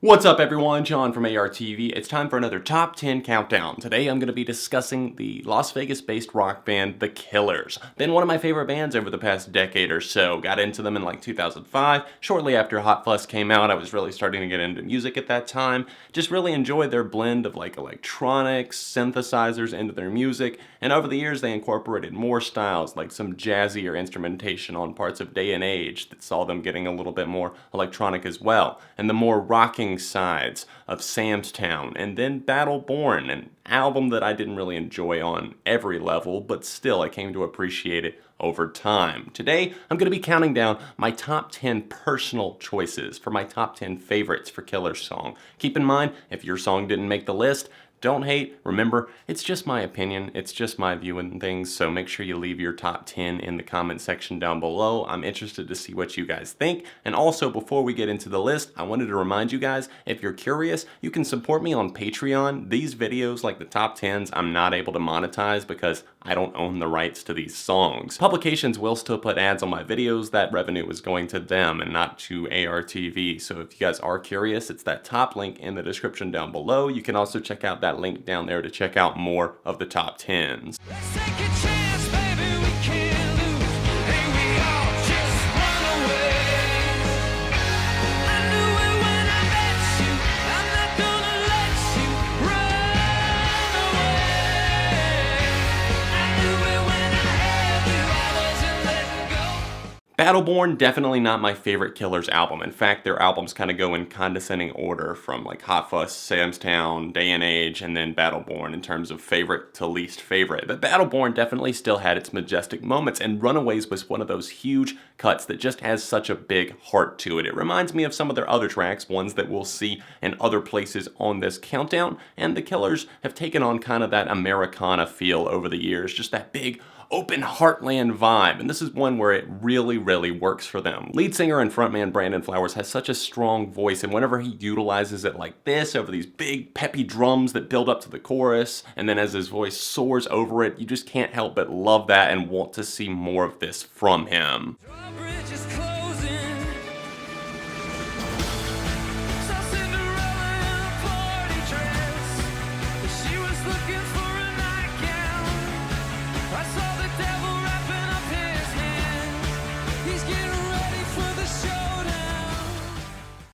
What's up everyone, John from ARTV. It's time for another Top 10 Countdown. Today I'm going to be discussing the Las Vegas-based rock band, The Killers. Been one of my favorite bands over the past decade or so. Got into them in like 2005. Shortly after Hot Fuss came out, I was really starting to get into music at that time. Just really enjoyed their blend of like electronics, synthesizers into their music, and over the years they incorporated more styles like some jazzier instrumentation on parts of Day and Age that saw them getting a little bit more electronic as well, and the more rocking sides of Sam's Town, and then Battleborn, an album that I didn't really enjoy on every level, but still I came to appreciate it over time. Today, I'm going to be counting down my top 10 personal choices for my top 10 favorites for Killers song. Keep in mind, if your song didn't make the list, don't hate. Remember, it's just my opinion. It's just my view on things, so make sure you leave your top 10 in the comment section down below. I'm interested to see what you guys think. And also, before we get into the list, I wanted to remind you guys, if you're curious, you can support me on Patreon. These videos, like the top 10s, I'm not able to monetize because I don't own the rights to these songs. Publications will still put ads on my videos. That revenue is going to them and not to ARTV. So if you guys are curious, it's that top link in the description down below. You can also check out that link down there to check out more of the top 10s. Let's take a chance, baby, we can't lose. Hey, we all just run away. I knew it when I met you. I'm not gonna let you run away. I knew it when I held you. I wasn't letting go. Battleborn, definitely not my favorite Killers album. In fact, their albums kind of go in condescending order from like Hot Fuss, Sam's Town, Day and Age, and then Battleborn in terms of favorite to least favorite. But Battleborn definitely still had its majestic moments, and Runaways was one of those huge cuts that just has such a big heart to it. It reminds me of some of their other tracks, ones that we'll see in other places on this countdown, and the Killers have taken on kind of that Americana feel over the years, just that big open heartland vibe, and this is one where it really works for them. Lead singer and frontman Brandon Flowers has such a strong voice, and whenever he utilizes it like this over these big peppy drums that build up to the chorus, and then as his voice soars over it, you just can't help but love that and want to see more of this from him. Drawbridge is closing. Saw Cinderella in a party dress. She was looking for a nightgown. I saw the devil wrapping up his hands. He's getting ready for the showdown.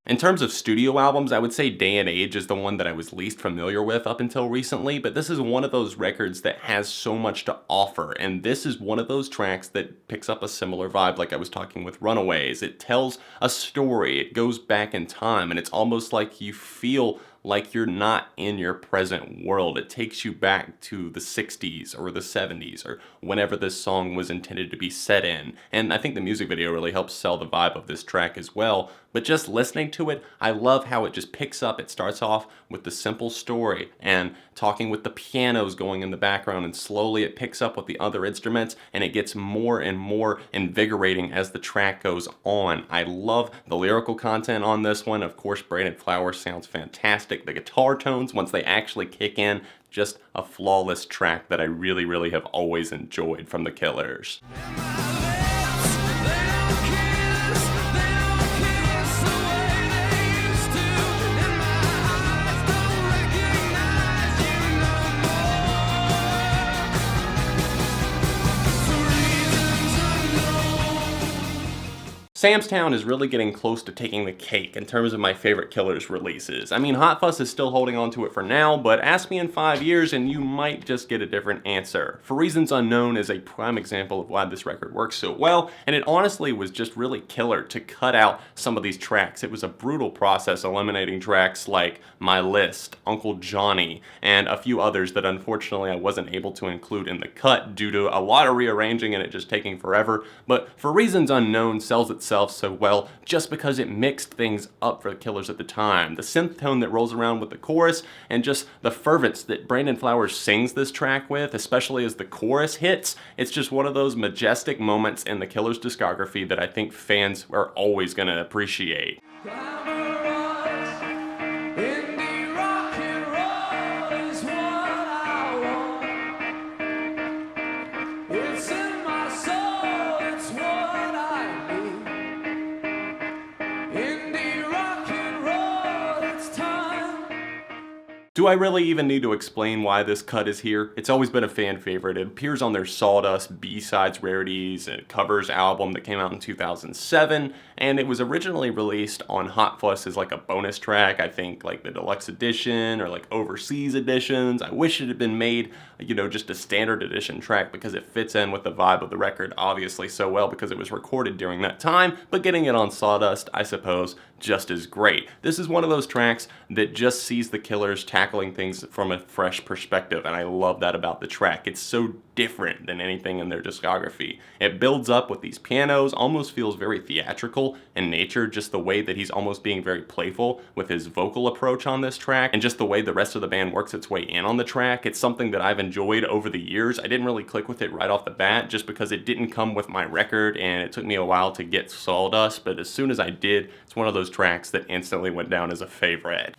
In terms of studio albums, I would say Day and Age is the one that I was least familiar with up until recently, but this is one of those records that has so much to offer, and this is one of those tracks that picks up a similar vibe like I was talking with Runaways. It tells a story, it goes back in time, and it's almost like you feel like you're not in your present world. It takes you back to the 60s or the 70s or whenever this song was intended to be set in. And I think the music video really helps sell the vibe of this track as well. But just listening to it, I love how it just picks up. It starts off with the simple story and talking with the pianos going in the background, and slowly it picks up with the other instruments, and it gets more and more invigorating as the track goes on. I love the lyrical content on this one. Of course, Brandon Flowers sounds fantastic. The guitar tones, once they actually kick in, just a flawless track that I really have always enjoyed from the Killers. Sam's Town is really getting close to taking the cake in terms of my favorite Killers releases. I mean, Hot Fuss is still holding on to it for now, but ask me in 5 years and you might just get a different answer. For Reasons Unknown is a prime example of why this record works so well, and it honestly was just really killer to cut out some of these tracks. It was a brutal process eliminating tracks like My List, Uncle Jonny, and a few others that unfortunately I wasn't able to include in the cut due to a lot of rearranging and it just taking forever. But For Reasons Unknown sells itself so well just because it mixed things up for the Killers at the time. The synth tone that rolls around with the chorus and just the fervence that Brandon Flowers sings this track with, especially as the chorus hits, it's just one of those majestic moments in the Killers discography that I think fans are always going to appreciate. Indie rock and roll is what I want. It's in my soul, it's what I need. Indie rock and roll, it's Do I really even need to explain why this cut is here? It's always been a fan favorite. It appears on their Sawdust B-Sides Rarities and Covers album that came out in 2007, and it was originally released on Hot Fuss as like a bonus track, I think like the deluxe edition or like overseas editions. I wish it had been made, you know, just a standard edition track because it fits in with the vibe of the record obviously so well because it was recorded during that time, but getting it on Sawdust, I suppose, just as great. This is one of those tracks that just sees the Killers tackling things from a fresh perspective, and I love that about the track. It's so different than anything in their discography. It builds up with these pianos, almost feels very theatrical in nature, just the way that he's almost being very playful with his vocal approach on this track, and just the way the rest of the band works its way in on the track. It's something that I've enjoyed over the years. I didn't really click with it right off the bat just because it didn't come with my record and it took me a while to get Sawdust, but as soon as I did, it's one of those tracks that instantly went down as a favorite.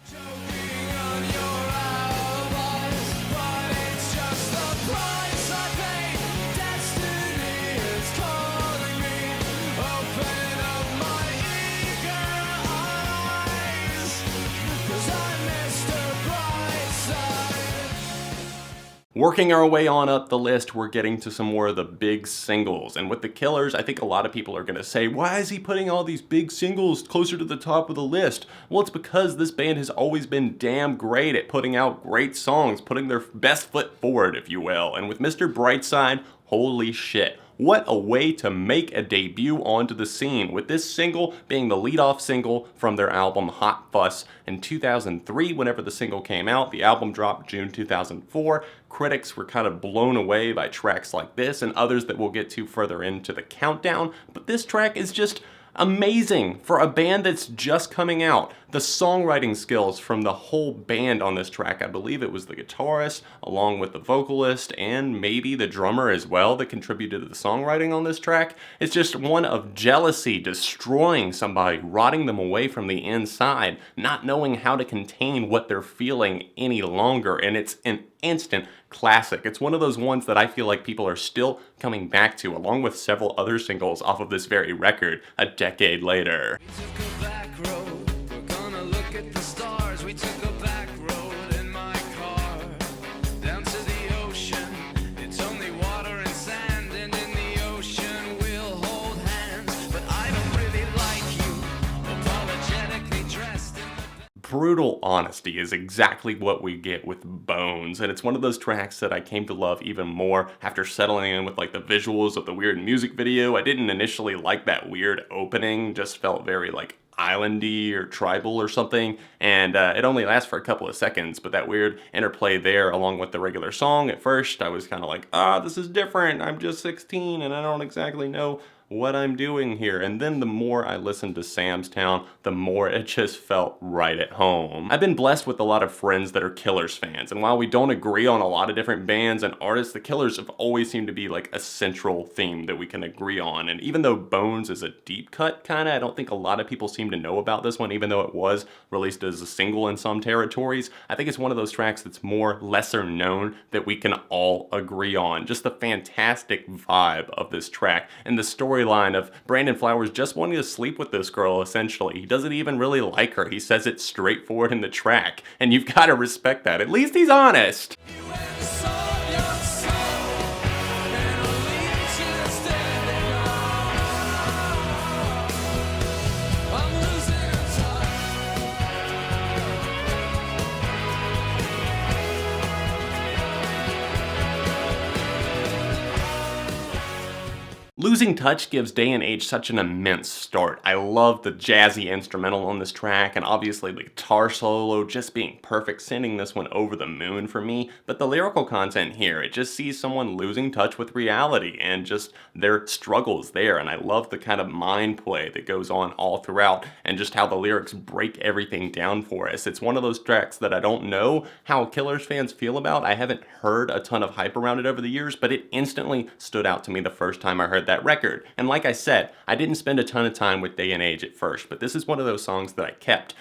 Working our way on up the list, we're getting to some more of the big singles. And with the Killers, I think a lot of people are going to say, why is he putting all these big singles closer to the top of the list? Well, it's because this band has always been damn great at putting out great songs, putting their best foot forward, if you will. And with Mr. Brightside, holy shit. What a way to make a debut onto the scene, with this single being the lead-off single from their album Hot Fuss in 2003 whenever the single came out. The album dropped June 2004. Critics were kind of blown away by tracks like this and others that we'll get to further into the countdown, but this track is just amazing for a band that's just coming out. The songwriting skills from the whole band on this track, I believe it was the guitarist along with the vocalist and maybe the drummer as well that contributed to the songwriting on this track. It's just one of jealousy destroying somebody, rotting them away from the inside, not knowing how to contain what they're feeling any longer, and it's an instant classic. It's one of those ones that I feel like people are still coming back to, along with several other singles off of this very record a decade later. We took a back road, we're gonna look at the stars. We took a back road in my car, down to the ocean. It's only water and sand, and in the ocean we'll hold hands. But I don't really like you, apologetically dressed in the Brutal honesty is exactly what we get with Bones, and it's one of those tracks that I came to love even more after settling in with like the visuals of the weird music video. I didn't initially like that weird opening, just felt very like islandy or tribal or something, and it only lasts for a couple of seconds, but that weird interplay there along with the regular song, at first I was kind of like, this is different, I'm just 16 and I don't exactly know what I'm doing here. And then the more I listened to Sam's Town, the more it just felt right at home. I've been blessed with a lot of friends that are Killers fans, and while we don't agree on a lot of different bands and artists, the Killers have always seemed to be like a central theme that we can agree on. And even though Bones is a deep cut kinda, I don't think a lot of people seem to know about this one, even though it was released as a single in some territories. I think it's one of those tracks that's more lesser known that we can all agree on. Just the fantastic vibe of this track and the storyline of Brandon Flowers just wanting to sleep with this girl, essentially. He doesn't even really like her. He says it straightforward in the track, and you've got to respect that. At least he's honest. Losing Touch gives Day and Age such an immense start. I love the jazzy instrumental on this track, and obviously the guitar solo just being perfect, sending this one over the moon for me. But the lyrical content here, it just sees someone losing touch with reality and just their struggles there. And I love the kind of mind play that goes on all throughout and just how the lyrics break everything down for us. It's one of those tracks that I don't know how Killers fans feel about. I haven't heard a ton of hype around it over the years, but it instantly stood out to me the first time I heard that record. And like I said, I didn't spend a ton of time with Day and Age at first, but this is one of those songs that I kept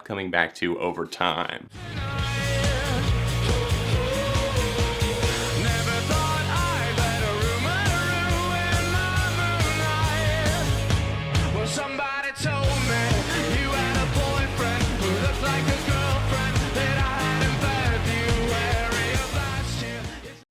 coming back to over time. Somebody told me you had a boyfriend who looked like a girlfriend that I had in bed.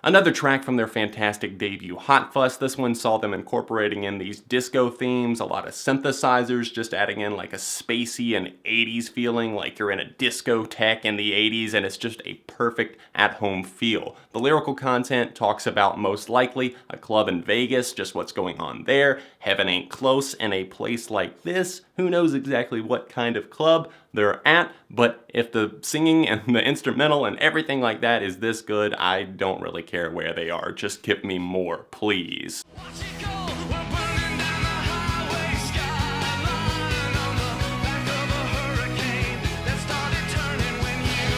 Another track from their fantastic debut, Hot Fuss. This one saw them incorporating in these disco themes, a lot of synthesizers, just adding in like a spacey and 80s feeling, like you're in a discotheque in the 80s, and it's just a perfect at-home feel. The lyrical content talks about most likely a club in Vegas, just what's going on there. Heaven ain't close in a place like this. Who knows exactly what kind of club they're at, but if the singing and the instrumental and everything like that is this good, I don't really care where they are. Just give me more, please. Watch it go, we're burning down the highway skyline on the back of a hurricane that started turning when you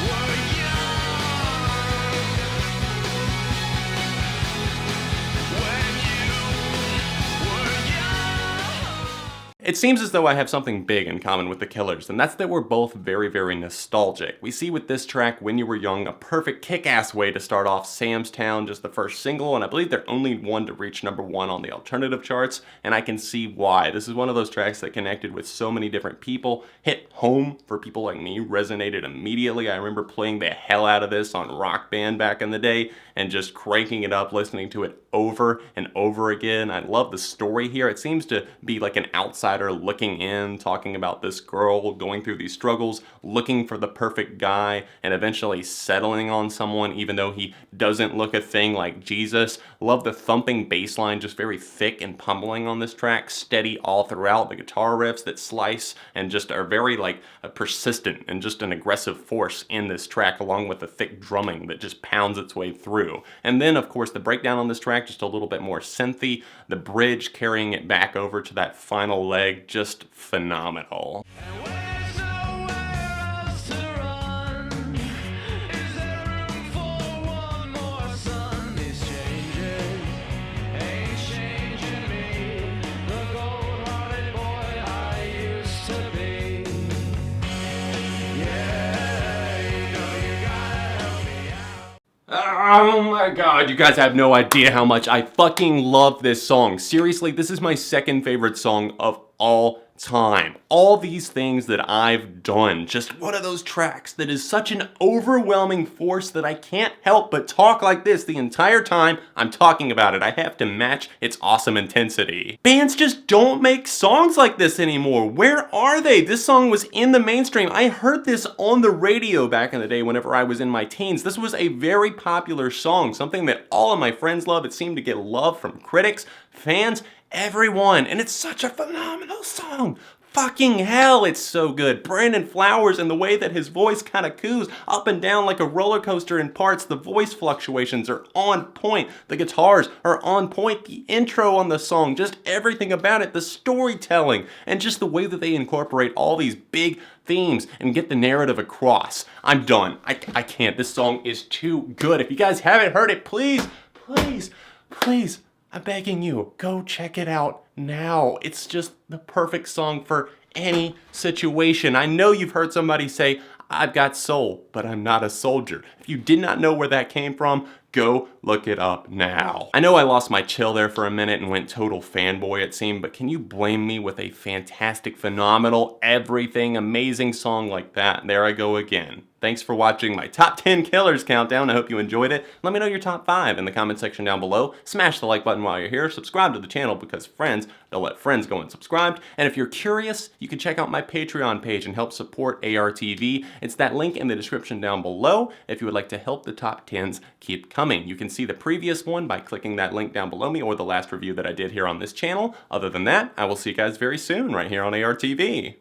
were young. When you were young. It seems as though I have something big in common with the Killers, and that's that we're both very, very nostalgic. We see with this track, When You Were Young, a perfect kick-ass way to start off Sam's Town, just the first single, and I believe they're only one to reach #1 on the alternative charts, and I can see why. This is one of those tracks that connected with so many different people, hit home for people like me, resonated immediately. I remember playing the hell out of this on Rock Band back in the day, and just cranking it up, listening to it over and over again. I love the story here. It seems to be like an outsider looking in, talking about this girl going through these struggles, looking for the perfect guy, and eventually settling on someone even though he doesn't look a thing like Jesus. Love the thumping bass line, just very thick and pummeling on this track, steady all throughout. The guitar riffs that slice and just are very like persistent and just an aggressive force in this track, along with the thick drumming that just pounds its way through. And then of course the breakdown on this track, just a little bit more synthy, the bridge carrying it back over to that final leg, just phenomenal. And when there's nowhere else to run, is there room for one more sun? It's changing, ain't changing me, the cold-hearted boy I used to be. Yeah, you know you gotta help me out. Oh my god, you guys have no idea how much I fucking love this song. Seriously, this is my second favorite song of all time. All these things that I've done, just one of those tracks that is such an overwhelming force that I can't help but talk like this the entire time I'm talking about it. I have to match its awesome intensity. Bands just don't make songs like this anymore. Where are they? This song was in the mainstream. I heard this on the radio back in the day whenever I was in my teens. This was a very popular song, something that all of my friends love. It seemed to get love from critics, fans, everyone, and it's such a phenomenal song. Fucking hell, it's so good. Brandon Flowers and the way that his voice kind of coos up and down like a roller coaster in parts. The voice fluctuations are on point. The guitars are on point. The intro on the song, just everything about it. The storytelling and just the way that they incorporate all these big themes and get the narrative across. I'm done. I can't. This song is too good. If you guys haven't heard it, please, I'm begging you, go check it out now. It's just the perfect song for any situation. I know you've heard somebody say, I've got soul, but I'm not a soldier. If you did not know where that came from, go look it up now. I know I lost my chill there for a minute and went total fanboy it seemed, but can you blame me with a fantastic, phenomenal, everything amazing song like that? There I go again. Thanks for watching my top 10 killers countdown. I hope you enjoyed it. Let me know your top 5 in the comment section down below. Smash the like button while you're here. Subscribe to the channel because friends don't let friends go unsubscribed. And if you're curious, you can check out my Patreon page and help support ARTV. It's that link in the description down below if you would like to help the top 10s keep coming. You can see the previous one by clicking that link down below me or the last review that I did here on this channel. Other than that, I will see you guys very soon right here on ARTV.